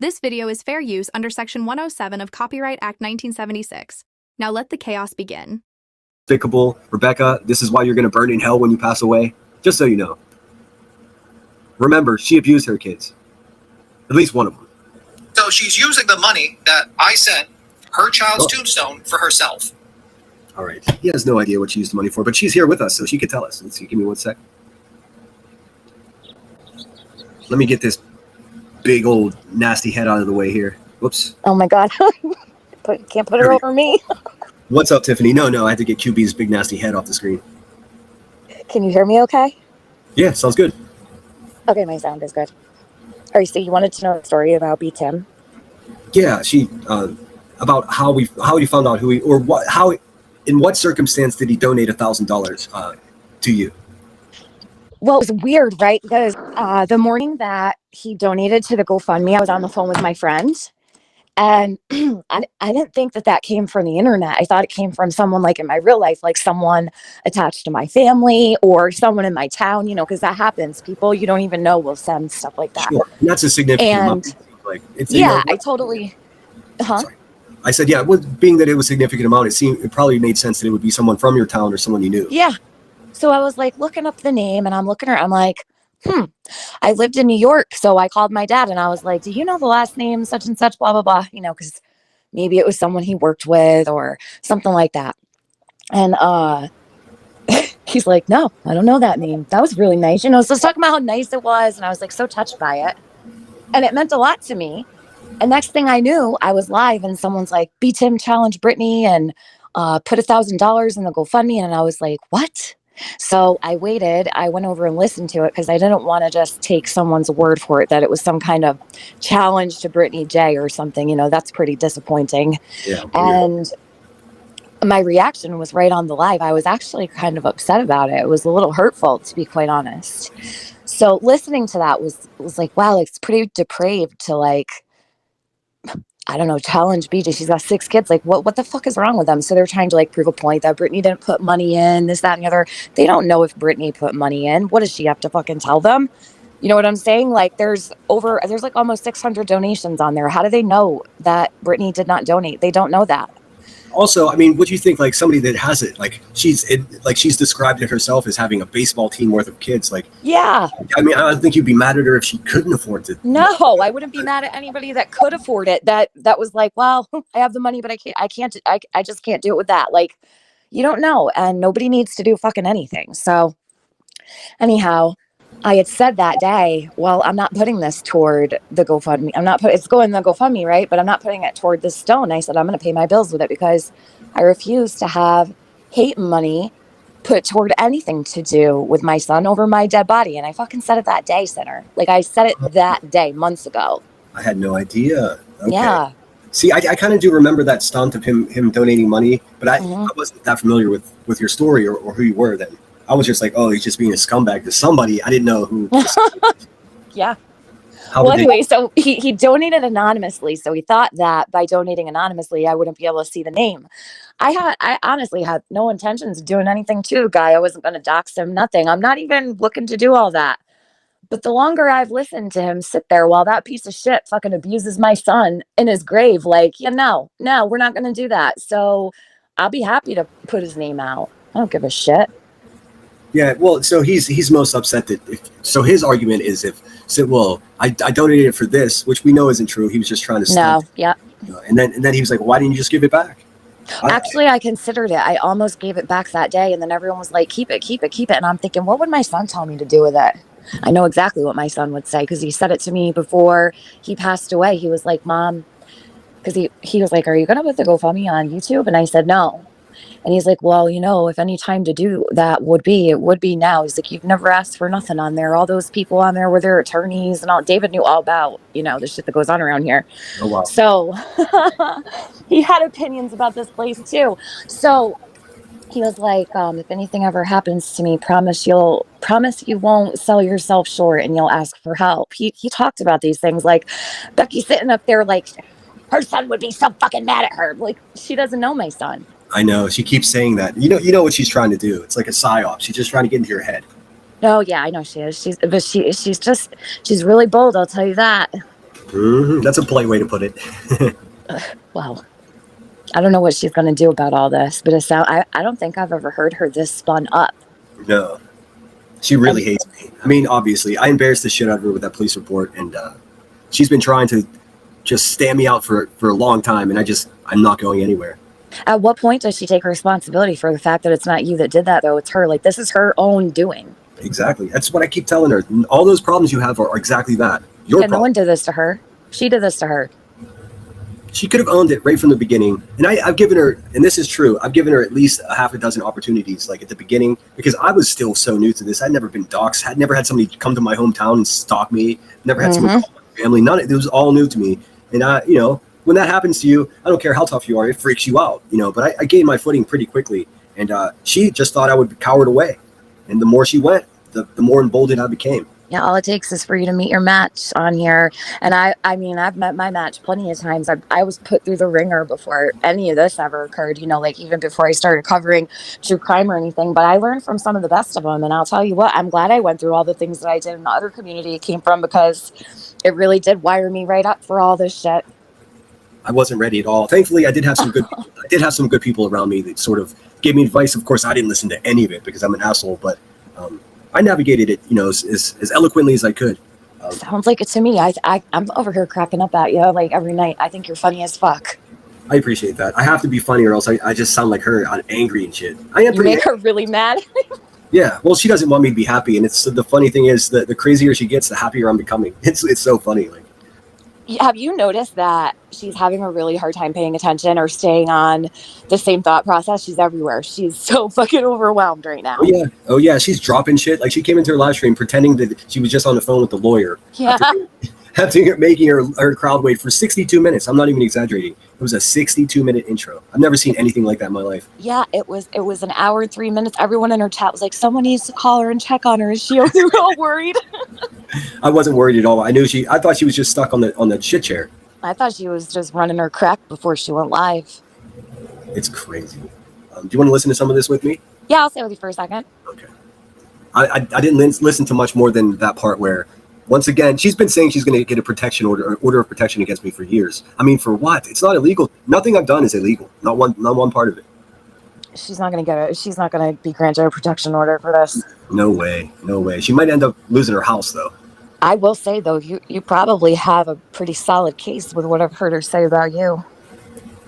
This video is fair use under Section 107 of Copyright Act 1976. Now let the chaos begin. Despicable. Rebecca, this is why you're going to burn in hell when you pass away. Just so you know. Remember, she abused her kids. At least one of them. So she's using the money that I sent her child's tombstone for herself. All right. He has no idea what she used the money for, but she's here with us, so she could tell us. Let's see. Give me 1 sec. Let me get this big old nasty head out of the way here. Whoops. Oh my God. Can't put it over me. What's up, Tiffany? No, I had to get QB's big nasty head off the screen. Can you hear me okay? Yeah, sounds good. Okay, my sound is good. All right, so you wanted to know the story about BTim? Yeah, she about how you found out who he, or what, how, in what circumstance did he donate $1,000 to you? Well, it was weird, right? Because the morning that he donated to the GoFundMe, I was on the phone with my friend, and I didn't think that came from the internet. I thought it came from someone like in my real life, like someone attached to my family or someone in my town, you know, because that happens. People you don't even know will send stuff like that. Sure. And that's a significant amount. Like, it's, yeah, you know, I totally. Sorry. I said, yeah, being that it was a significant amount, it probably made sense that it would be someone from your town or someone you knew. Yeah. So I was like looking up the name, and I'm looking around. I'm like, I lived in New York. So I called my dad and I was like, do you know the last name such and such, blah, blah, blah, you know, because maybe it was someone he worked with or something like that. And he's like, no, I don't know that name. That was really nice. You know, so I was talking about how nice it was. And I was like so touched by it. And it meant a lot to me. And next thing I knew, I was live and someone's like, BTim challenged Brittany and put $1,000 in the GoFundMe. And I was like, what? So I waited. I went over and listened to it because I didn't want to just take someone's word for it that it was some kind of challenge to Brittany J or something. You know, that's pretty disappointing. Yeah, and my reaction was right on the live. I was actually kind of upset about it. It was a little hurtful, to be quite honest. So listening to that was like, wow, it's pretty depraved to like, I don't know, challenge BJ. She's got 6 kids. Like, what the fuck is wrong with them? So they're trying to like prove a point that Brittany didn't put money in, this, that, and the other. They don't know if Brittany put money in. What does she have to fucking tell them? You know what I'm saying? Like, there's like almost 600 donations on there. How do they know that Brittany did not donate? They don't know that. Also, I mean, what do you think? Like somebody that has it, like she's described it herself as having a baseball team worth of kids. Like, yeah. I mean, I don't think you'd be mad at her if she couldn't afford it. No, I wouldn't be mad at anybody that could afford it. That was like, well, I have the money, but I just can't do it with that. Like, you don't know, and nobody needs to do fucking anything. So, anyhow, I had said that day, well, I'm not putting this toward the GoFundMe. It's going to the GoFundMe, right? But I'm not putting it toward this stone. I said, I'm going to pay my bills with it because I refuse to have hate money put toward anything to do with my son over my dead body. And I fucking said it that day, Sinner. Like, I said it that day, months ago. I had no idea. Okay. Yeah. See, I kind of do remember that stunt of him donating money, but I wasn't that familiar with your story or who you were then. I was just like, oh, he's just being a scumbag to somebody. I didn't know who. Yeah. Well, anyway, so he donated anonymously. So he thought that by donating anonymously, I wouldn't be able to see the name. I honestly had no intentions of doing anything to the guy. I wasn't going to dox him, nothing. I'm not even looking to do all that. But the longer I've listened to him sit there while that piece of shit fucking abuses my son in his grave, like, yeah, no, we're not going to do that. So I'll be happy to put his name out. I don't give a shit. Yeah, well, so he's most upset that so his argument is I donated it for this, which we know isn't true. He was just trying to stunt. No, yeah. And then he was like, why didn't you just give it back? Actually, I considered it. I almost gave it back that day, and then everyone was like, keep it. And I'm thinking, what would my son tell me to do with it? I know exactly what my son would say because he said it to me before he passed away. He was like, Mom, because he was like, are you going to put the GoFundMe on YouTube? And I said, no. And he's like, well, you know, if any time to do that it would be now. He's like, you've never asked for nothing on there. All those people on there were their attorneys and all. David knew all about, you know, the shit that goes on around here. Oh, wow. So he had opinions about this place too. So he was like, if anything ever happens to me, promise you won't sell yourself short and you'll ask for help. He talked about these things, like Becky sitting up there like her son would be so fucking mad at her. Like, she doesn't know my son. I know. She keeps saying that. You know what she's trying to do. It's like a psyop. She's just trying to get into your head. Oh yeah, I know she is. She's really bold. I'll tell you that. That's a polite way to put it. Well, I don't know what she's going to do about all this, but I don't think I've ever heard her this spun up. No, she really hates me. I mean, obviously, I embarrassed the shit out of her with that police report, and she's been trying to just stand me out for a long time, and I'm not going anywhere. At what point does she take responsibility for the fact that it's not you that did that, though? It's her. Like, this is her own doing. Exactly. That's what I keep telling her. All those problems you have are exactly that. Your problem. No one did this to her. She did this to her. She could have owned it right from the beginning. And I've given her, and this is true, I've given her at least a half a dozen opportunities, like at the beginning, because I was still so new to this. I'd never been doxxed. I'd never had somebody come to my hometown and stalk me. Never had someone call my family. It was all new to me. And when that happens to you, I don't care how tough you are, it freaks you out, but I gained my footing pretty quickly. And she just thought I would be cowered away. And the more she went, the more emboldened I became. Yeah, all it takes is for you to meet your match on here. And I mean, I've met my match plenty of times. I was put through the ringer before any of this ever occurred, like even before I started covering true crime or anything. But I learned from some of the best of them. And I'll tell you what, I'm glad I went through all the things that I did in the other community it came from, because it really did wire me right up for all this shit. I wasn't ready at all. Thankfully, I did have some good people around me that sort of gave me advice. Of course, I didn't listen to any of it because I'm an asshole, but I navigated it, as eloquently as I could. Sounds like it to me. I'm over here cracking up at you like every night. I think you're funny as fuck. I appreciate that. I have to be funny or else I just sound like her. I'm angry and shit. I am. You make her really mad. Yeah. Well, she doesn't want me to be happy, and it's the funny thing is that the crazier she gets, the happier I'm becoming. It's so funny. Like, have you noticed that she's having a really hard time paying attention or staying on the same thought process? She's everywhere. She's so fucking overwhelmed right now. Oh yeah. She's dropping shit. Like, she came into her live stream pretending that she was just on the phone with the lawyer. Yeah. After making her crowd wait for 62 minutes. I'm not even exaggerating. It was a 62-minute intro. I've never seen anything like that in my life. Yeah, it was an hour and 3 minutes. Everyone in her chat was like, someone needs to call her and check on her. Is she all worried? I wasn't worried at all. I thought she was just stuck on the shit chair. I thought she was just running her crack before she went live. It's crazy. Do you want to listen to some of this with me? Yeah, I'll stay with you for a second. Okay. I didn't listen to much more than that part where, once again, she's been saying she's going to get a protection order of protection against me for years. I mean, for what? It's not illegal. Nothing I've done is illegal. Not one part of it. She's not going to be granted a protection order for this. No way. She might end up losing her house, though. I will say, though, you probably have a pretty solid case with what I've heard her say about you.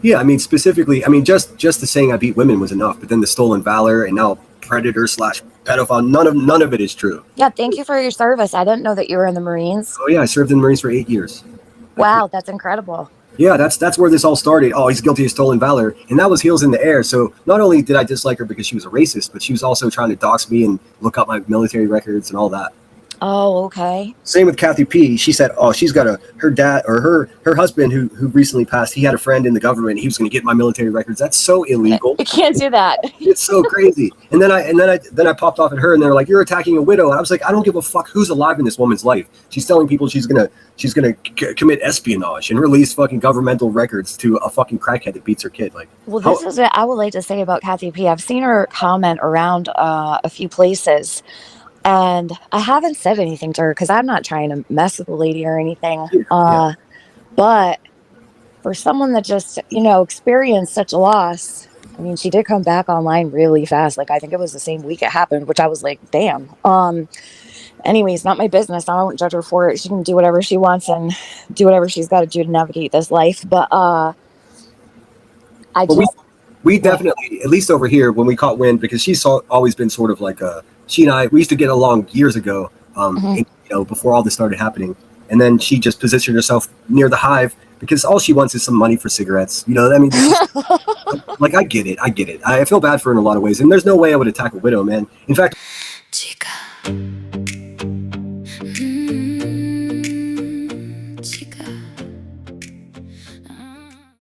Yeah, I mean, specifically, just the saying I beat women was enough, but then the stolen valor and now predator/pedophile, none of it is true. Yeah, thank you for your service. I didn't know that you were in the Marines. Oh yeah, I served in the Marines for 8 years. Wow, that's incredible. Yeah, that's where this all started. Oh, he's guilty of stolen valor, and that was heels in the air. So not only did I dislike her because she was a racist, but she was also trying to dox me and look up my military records and all that. Oh, okay. Same with Kathy P. She said, oh, she's got her dad or her husband who recently passed. He had a friend in the government. He was going to get my military records. That's so illegal. You can't do that. It's so crazy. And then I popped off at her, and they're like, "You're attacking a widow." And I was like, I don't give a fuck who's alive in this woman's life. She's telling people she's gonna commit espionage and release fucking governmental records to a fucking crackhead that beats her kid. Like, well, this is what I would like to say about Kathy P. I've seen her comment around a few places. And I haven't said anything to her because I'm not trying to mess with the lady or anything. But for someone that just, experienced such a loss, I mean, she did come back online really fast. Like, I think it was the same week it happened, which I was like, damn. Anyways, not my business. I won't judge her for it. She can do whatever she wants and do whatever she's got to do to navigate this life. But we definitely, at least over here, when we caught wind, because she's always been sort of like she and I, we used to get along years ago, before all this started happening. And then she just positioned herself near the hive because all she wants is some money for cigarettes. I mean, like, I get it. I feel bad for her in a lot of ways. And there's no way I would attack a widow, man. In fact,